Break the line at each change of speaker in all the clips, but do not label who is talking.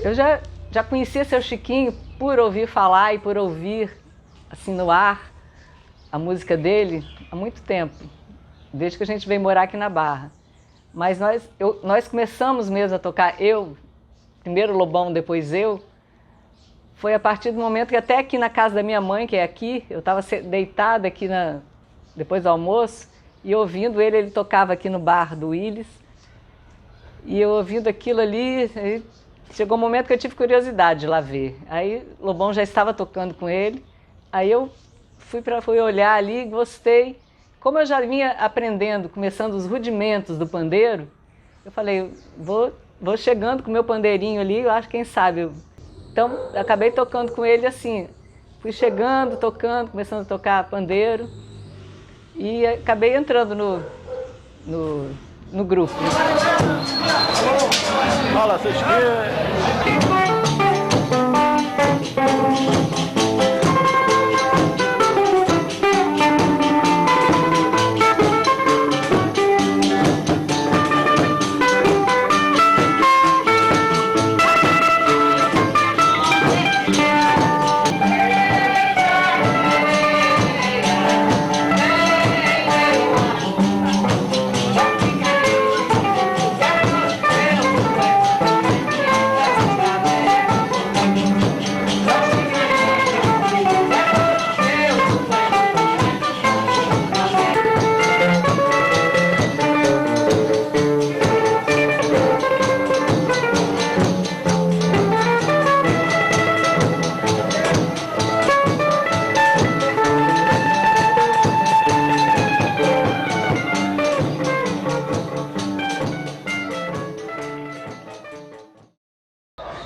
Eu já conhecia seu Chiquinho por ouvir falar e por ouvir, assim, no ar, a música dele há muito tempo, desde que a gente veio morar aqui na Barra. Mas nós começamos mesmo a tocar, primeiro o Lobão, depois eu, foi a partir do momento que até aqui na casa da minha mãe, que é aqui, eu estava deitada aqui depois do almoço, e ouvindo ele tocava aqui no bar do Willis, e eu ouvindo aquilo ali, aí chegou um momento que eu tive curiosidade de lá ver. Aí Lobão já estava tocando com ele, aí eu fui olhar ali, gostei. Como eu já vinha aprendendo, começando os rudimentos do pandeiro, eu falei, vou chegando com o meu pandeirinho ali, eu acho, quem sabe. Então, eu acabei tocando com ele assim, fui chegando, tocando, começando a tocar pandeiro, e acabei entrando no grupo.
Fala, vocês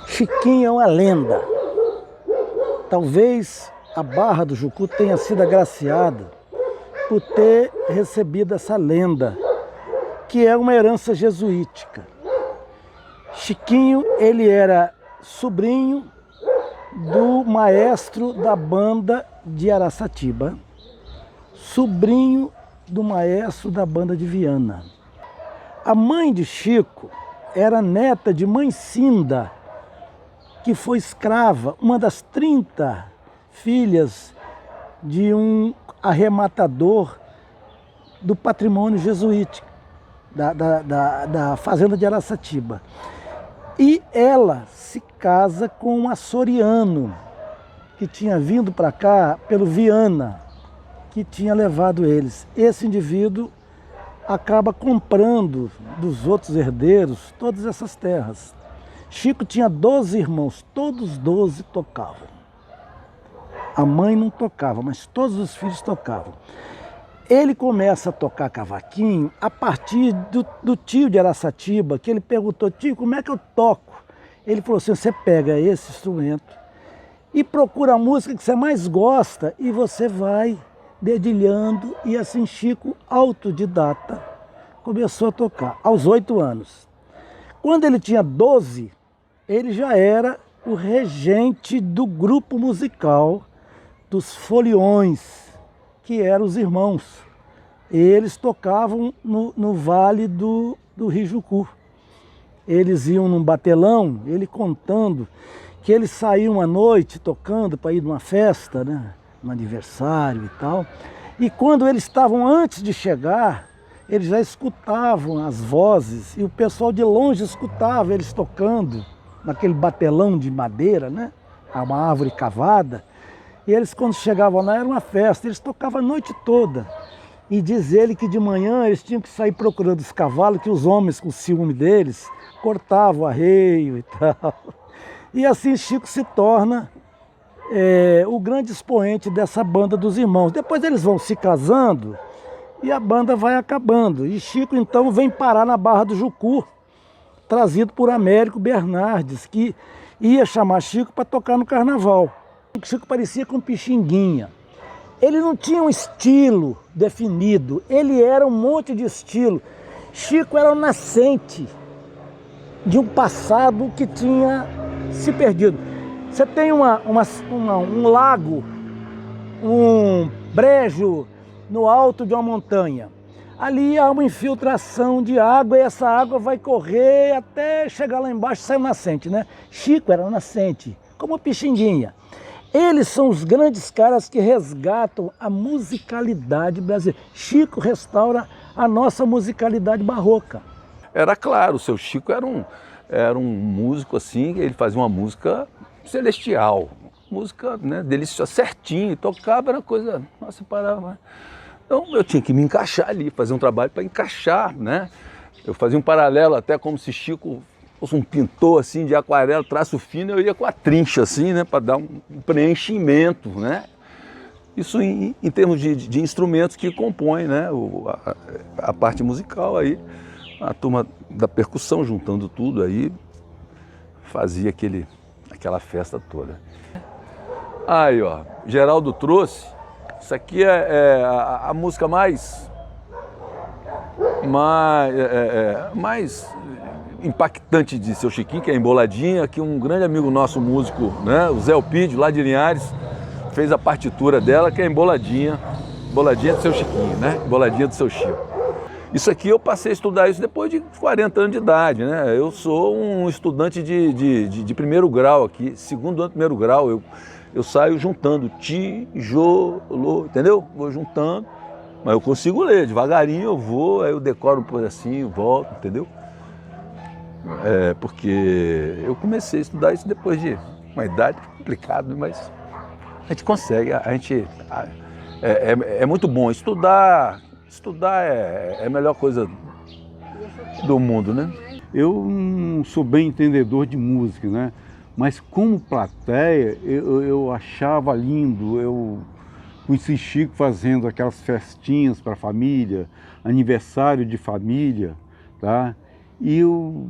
Chiquinho é uma lenda. Talvez a Barra do Jucu tenha sido agraciada por ter recebido essa lenda, que é uma herança jesuítica. Chiquinho, ele era sobrinho do maestro da banda de Araçatiba, sobrinho do maestro da banda de Viana. A mãe de Chico era neta de Mãe Cinda, que foi escrava, uma das 30 filhas de um arrematador do patrimônio jesuítico, da fazenda de Araçatiba. E ela se casa com um açoriano, que tinha vindo para cá pelo Viana, que tinha levado eles. Esse indivíduo acaba comprando dos outros herdeiros todas essas terras. Chico tinha 12 irmãos, todos 12 tocavam. A mãe não tocava, mas todos os filhos tocavam. Ele começa a tocar cavaquinho a partir do tio de Araçatiba, que ele perguntou, tio, como é que eu toco? Ele falou assim, você pega esse instrumento e procura a música que você mais gosta e você vai dedilhando. E assim Chico, autodidata, começou a tocar aos 8 anos. Quando ele tinha 12, ele já era o regente do grupo musical dos Foliões, que eram os irmãos. Eles tocavam no vale do Rio Jucu. Eles iam num batelão, ele contando que eles saíam à noite tocando para ir numa festa, né, um aniversário e tal. E quando eles estavam antes de chegar, eles já escutavam as vozes e o pessoal de longe escutava eles tocando naquele batelão de madeira, né? Uma árvore cavada. E eles, quando chegavam lá, era uma festa, eles tocavam a noite toda. E diz ele que de manhã eles tinham que sair procurando os cavalos, que os homens, com ciúme deles, cortavam o arreio e tal. E assim Chico se torna o grande expoente dessa banda dos irmãos. Depois eles vão se casando e a banda vai acabando. E Chico então vem parar na Barra do Jucu, trazido por Américo Bernardes, que ia chamar Chico para tocar no carnaval. Chico parecia com Pixinguinha. Ele não tinha um estilo definido, ele era um monte de estilo. Chico era um nascente de um passado que tinha se perdido. Você tem um lago, um brejo no alto de uma montanha. ali há uma infiltração de água e essa água vai correr até chegar lá embaixo e sair nascente, né? Chico era nascente, como Pixinguinha. Eles são os grandes caras que resgatam a musicalidade brasileira. Chico restaura a nossa musicalidade barroca.
Era claro, o seu Chico era um músico assim, ele fazia uma música celestial, música, né, deliciosa, certinho, tocava, era coisa, nossa, parava. Então eu tinha que me encaixar ali, fazer um trabalho para encaixar, né? Eu fazia um paralelo até como se Chico fosse um pintor assim de aquarela, traço fino, eu ia com a trincha assim, né, para dar um preenchimento, né? Isso em termos de instrumentos que compõem, né, a parte musical aí, a turma da percussão juntando tudo aí, fazia aquela festa toda. Aí, ó, Geraldo trouxe, isso aqui é a música mais impactante de seu Chiquinho, que é Emboladinha, que um grande amigo nosso músico, né, o Zé Elpidio, lá de Linhares, fez a partitura dela, que é Emboladinha, Emboladinha do seu Chiquinho, né, Emboladinha do seu Chico. Isso aqui eu passei a estudar isso depois de 40 anos de idade, né, eu sou um estudante de primeiro grau aqui, segundo ano de primeiro grau, eu saio juntando tijolo, entendeu? Vou juntando, mas eu consigo ler, devagarinho eu vou, aí eu decoro um pedacinho, volto, entendeu? Porque eu comecei a estudar isso depois de uma idade complicada, mas a gente consegue, é muito bom. Estudar é a melhor coisa do mundo, né?
Eu não sou bem entendedor de música, né? Mas como plateia, eu achava lindo, eu conheci Chico fazendo aquelas festinhas para a família, aniversário de família, tá? E eu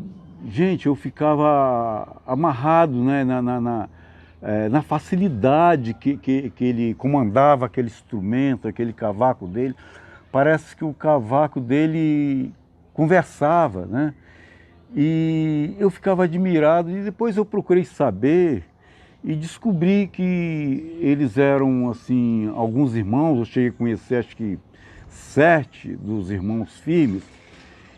ficava amarrado, né, na facilidade que ele comandava aquele instrumento, aquele cavaco dele. Parece que o cavaco dele conversava, né? E eu ficava admirado e depois eu procurei saber e descobri que eles eram, assim, alguns irmãos, eu cheguei a conhecer acho que 7 dos irmãos Firmes,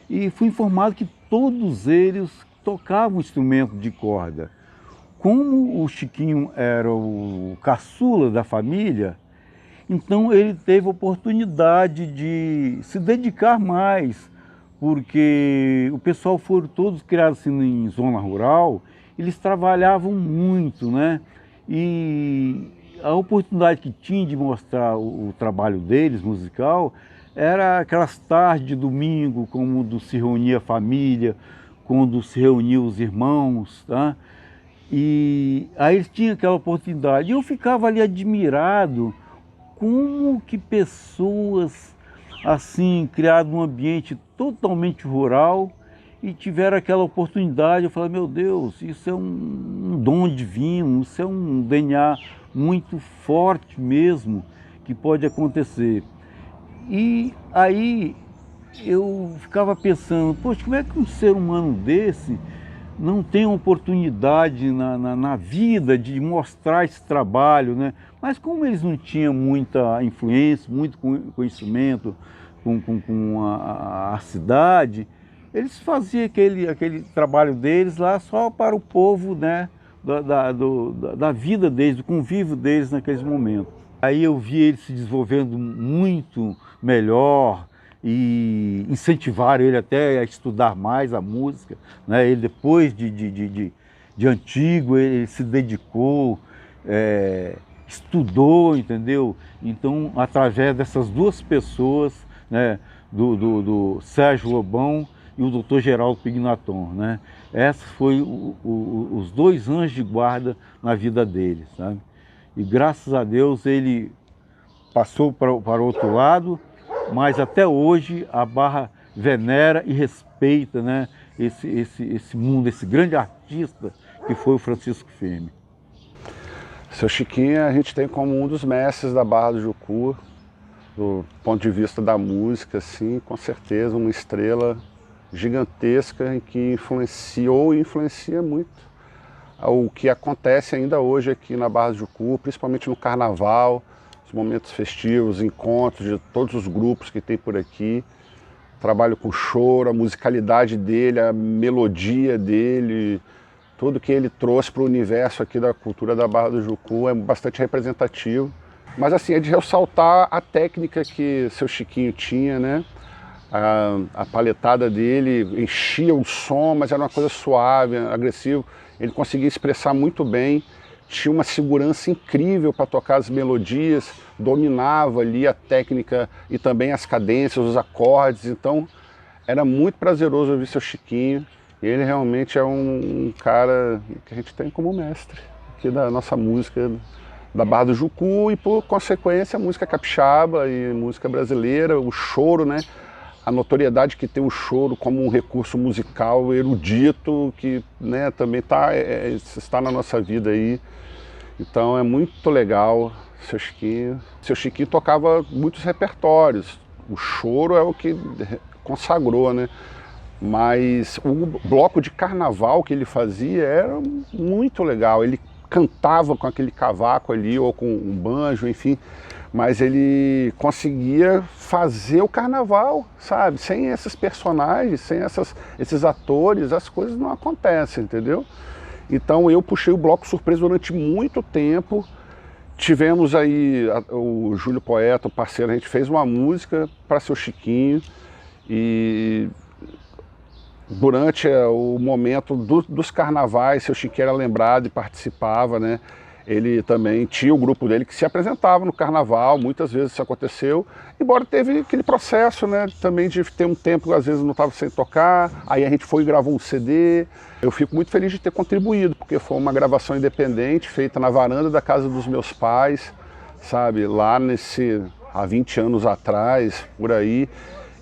e fui informado que todos eles tocavam instrumento de corda. Como o Chiquinho era o caçula da família, então ele teve a oportunidade de se dedicar mais, porque o pessoal foram todos criados assim, em zona rural, eles trabalhavam muito, né? E a oportunidade que tinha de mostrar o trabalho deles, musical, era aquelas tardes de domingo, quando se reunia a família, quando se reuniam os irmãos, tá? E aí eles tinham aquela oportunidade. E eu ficava ali admirado como que pessoas assim, criadas num ambiente totalmente rural e tiveram aquela oportunidade. Eu falei, meu Deus, isso é um dom divino, isso é um DNA muito forte mesmo que pode acontecer. E aí eu ficava pensando, poxa, como é que um ser humano desse não tem oportunidade na vida de mostrar esse trabalho, né? Mas como eles não tinham muita influência, muito conhecimento com a cidade, eles faziam aquele trabalho deles lá só para o povo, né? Da vida deles, do convívio deles naqueles momentos. Aí eu vi eles se desenvolvendo muito melhor e incentivaram ele até a estudar mais a música, né? Ele depois de antigo, ele se dedicou, estudou, entendeu? Então, através dessas duas pessoas, né? do Sérgio Lobão e o Dr. Geraldo Pignaton, né? Esses foram os 2 anjos de guarda na vida dele, sabe? E graças a Deus ele passou para o outro lado, mas até hoje a Barra venera e respeita, né, esse mundo, esse grande artista que foi o Francisco Firme.
Seu Chiquinho a gente tem como um dos mestres da Barra do Jucu, do ponto de vista da música, assim, com certeza uma estrela gigantesca que influenciou e influencia muito o que acontece ainda hoje aqui na Barra do Jucu, principalmente no carnaval, os momentos festivos, encontros de todos os grupos que tem por aqui. trabalho com choro, a musicalidade dele, a melodia dele, tudo que ele trouxe para o universo aqui da cultura da Barra do Jucu é bastante representativo. Mas assim, é de ressaltar a técnica que seu Chiquinho tinha, né? A paletada dele enchia o som, mas era uma coisa suave, agressiva. Ele conseguia expressar muito bem, tinha uma segurança incrível para tocar as melodias, dominava ali a técnica e também as cadências, os acordes. Então era muito prazeroso ouvir seu Chiquinho. Ele realmente é um cara que a gente tem como mestre aqui da nossa música da Barra do Jucu e, por consequência, a música capixaba e música brasileira, o choro, né? A notoriedade que tem o choro como um recurso musical erudito que, né, também está na nossa vida aí. Então é muito legal, seu Chiquinho. Seu Chiquinho tocava muitos repertórios. O choro é o que consagrou, né? Mas o bloco de carnaval que ele fazia era muito legal. Ele cantava com aquele cavaco ali ou com um banjo, enfim. Mas ele conseguia fazer o carnaval, sabe? Sem esses personagens, sem esses atores, as coisas não acontecem, entendeu? Então eu puxei o bloco surpresa durante muito tempo. Tivemos aí o Júlio Poeta, o parceiro, a gente fez uma música para seu Chiquinho e durante o momento dos carnavais, seu Chiquinho era lembrado e participava, né? Ele também tinha o grupo dele que se apresentava no carnaval, muitas vezes isso aconteceu, embora teve aquele processo, né, também de ter um tempo que às vezes não estava sem tocar, aí a gente foi e gravou um CD. Eu fico muito feliz de ter contribuído, porque foi uma gravação independente, feita na varanda da casa dos meus pais, sabe, lá há 20 anos atrás, por aí,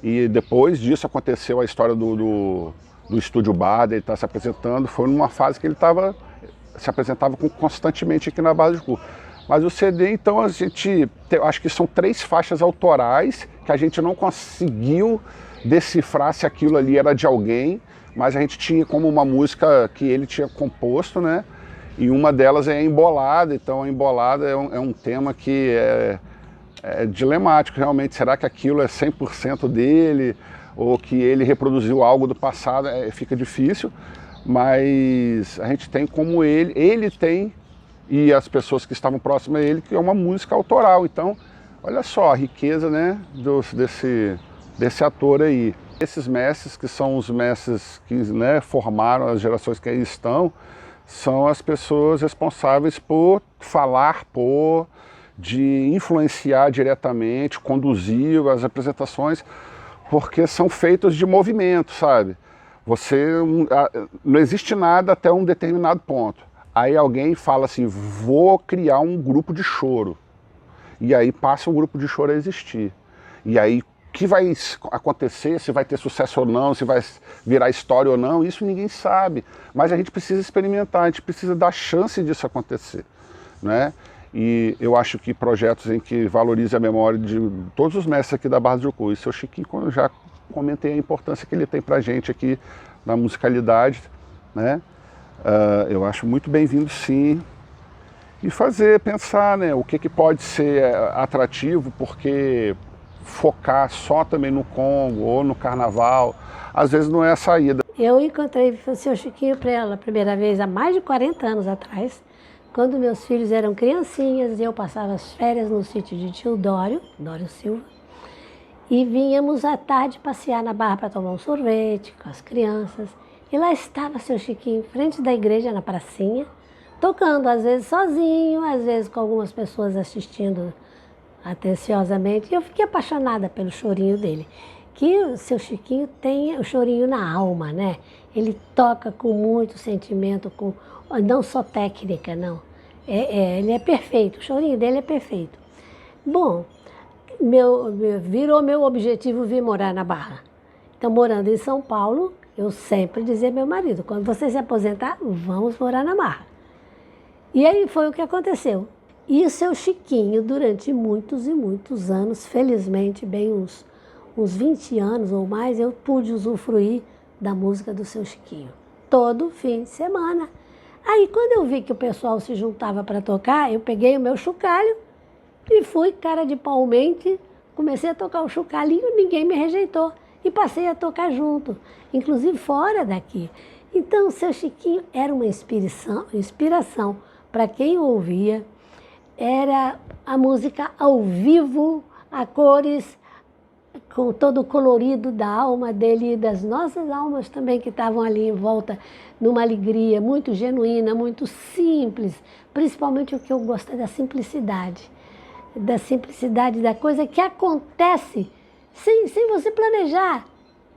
e depois disso aconteceu a história do Estúdio Bar, ele estar se apresentando, foi numa fase que ele se apresentava constantemente aqui na Barra do Jucu. Mas o CD, então, acho que são 3 faixas autorais que a gente não conseguiu decifrar se aquilo ali era de alguém, mas a gente tinha como uma música que ele tinha composto, né? E uma delas é a Embolada, então a Embolada é um tema que é dilemático realmente. Será que aquilo é 100% dele? Ou que ele reproduziu algo do passado? Fica difícil. Mas a gente tem como ele tem, e as pessoas que estavam próximas a ele, que é uma música autoral. Então, olha só a riqueza, né, desse ator aí. Esses mestres, que são os mestres que, né, formaram as gerações que aí estão, são as pessoas responsáveis por falar, de influenciar diretamente, conduzir as apresentações, porque são feitos de movimento, sabe? Não existe nada até um determinado ponto. Aí alguém fala assim, vou criar um grupo de choro. E aí passa o grupo de choro a existir. E aí o que vai acontecer, se vai ter sucesso ou não, se vai virar história ou não, isso ninguém sabe. Mas a gente precisa experimentar, a gente precisa dar chance disso acontecer, né? E eu acho que projetos em que valorizem a memória de todos os mestres aqui da Barra do Jucu, e seu Chiquinho, quando eu já comentei a importância que ele tem pra gente aqui na musicalidade, né? Eu acho muito bem-vindo, sim. E pensar, né, o que pode ser atrativo, porque focar só também no Congo ou no carnaval, às vezes não é a saída.
Eu encontrei o seu Chiquinho para ela a primeira vez há mais de 40 anos atrás, quando meus filhos eram criancinhas e eu passava as férias no sítio de tio Dório Silva, e vínhamos à tarde passear na Barra para tomar um sorvete com as crianças. E lá estava seu Chiquinho, em frente da igreja, na pracinha, tocando, às vezes sozinho, às vezes com algumas pessoas assistindo atenciosamente. E eu fiquei apaixonada pelo chorinho dele. Que o seu Chiquinho tem o chorinho na alma, né? Ele toca com muito sentimento, não só técnica, não. Ele é perfeito, o chorinho dele é perfeito. Bom, virou meu objetivo vir morar na Barra. Então, morando em São Paulo, eu sempre dizia ao meu marido, quando você se aposentar, vamos morar na Barra. E aí foi o que aconteceu. E o seu Chiquinho, durante muitos e muitos anos, felizmente, bem uns 20 anos ou mais, eu pude usufruir da música do seu Chiquinho. Todo fim de semana. Aí, quando eu vi que o pessoal se juntava para tocar, eu peguei o meu chocalho e fui, cara de pau mente, comecei a tocar o chocalhinho, ninguém me rejeitou. e passei a tocar junto, inclusive fora daqui. Então, o Seu Chiquinho era uma inspiração para quem ouvia, era a música ao vivo, a cores, com todo o colorido da alma dele e das nossas almas também, que estavam ali em volta, numa alegria muito genuína, muito simples, principalmente o que eu gosto é da simplicidade da coisa que acontece sem você planejar.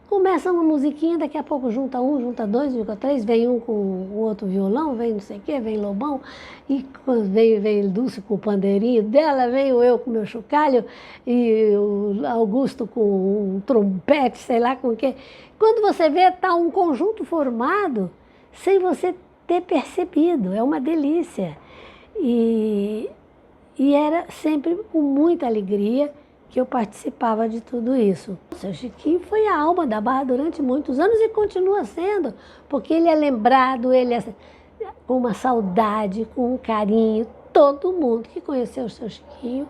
Começa uma musiquinha, daqui a pouco junta um, junta dois, junta três, vem um com o outro violão, vem não sei o quê, vem Lobão, e vem Dulce com o pandeirinho dela, venho eu com o meu chocalho, e o Augusto com um trompete, sei lá com o quê. Quando você vê, está um conjunto formado sem você ter percebido, é uma delícia. E era sempre com muita alegria que eu participava de tudo isso. O Seu Chiquinho foi a alma da Barra durante muitos anos e continua sendo, porque ele é lembrado, ele é com uma saudade, com um carinho. Todo mundo que conheceu o Seu Chiquinho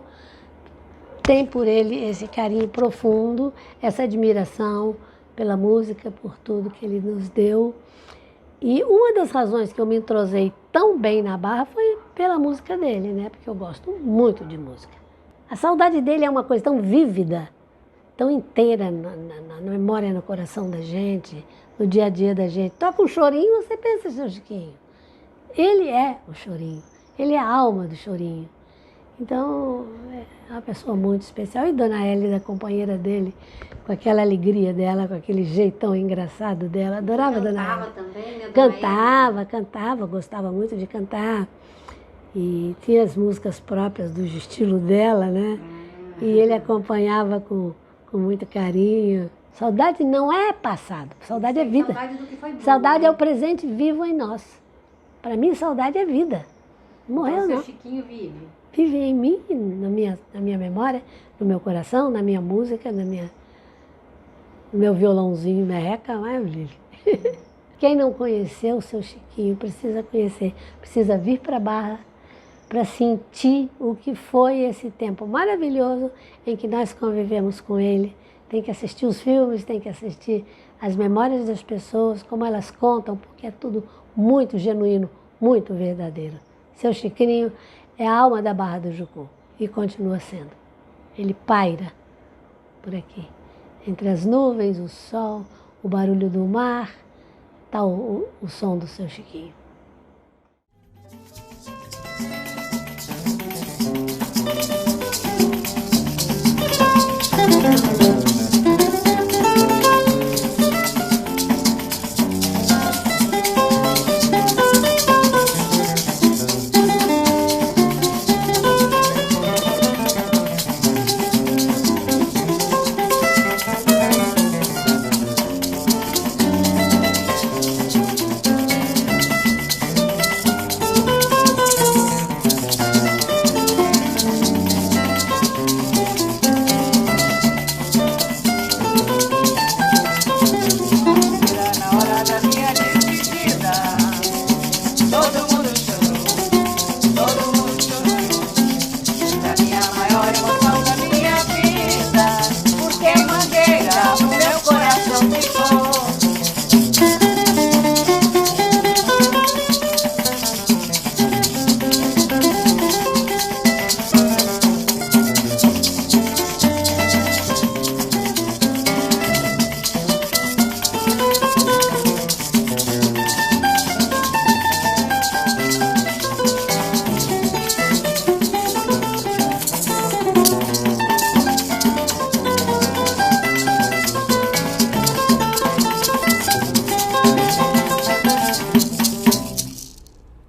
tem por ele esse carinho profundo, essa admiração pela música, por tudo que ele nos deu. E uma das razões que eu me entrosei tão bem na Barra foi pela música dele, né? Porque eu gosto muito de música. A saudade dele é uma coisa tão vívida, tão inteira na memória, no coração da gente, no dia a dia da gente. Toca um chorinho, você pensa, Seu Chiquinho. Ele é o chorinho, ele é a alma do chorinho. Então, é uma pessoa muito especial. E Dona Hélida, companheira dele, com aquela alegria dela, com aquele jeitão engraçado dela. Adorava Dona Hélida. Cantava também, né? Cantava, gostava muito de cantar. E tinha as músicas próprias do estilo dela, né? E ele acompanhava com muito carinho. Saudade não é passado, saudade é vida.
Saudade do que foi bom,
saudade
né?
é o presente vivo em nós. Para mim, saudade é vida. Não morreu,
Então,
não.
Seu Chiquinho vive.
Vive em mim, na minha memória, no meu coração, na minha música, no meu violãozinho merreca, não é, Lili? Quem não conheceu o Seu Chiquinho precisa conhecer, precisa vir para a Barra para sentir o que foi esse tempo maravilhoso em que nós convivemos com ele. Tem que assistir os filmes, tem que assistir as memórias das pessoas, como elas contam, porque é tudo muito genuíno, muito verdadeiro. Seu Chiquinho é a alma da Barra do Jucu e continua sendo. Ele paira por aqui, entre as nuvens, o sol, o barulho do mar, está o som do Seu Chiquinho.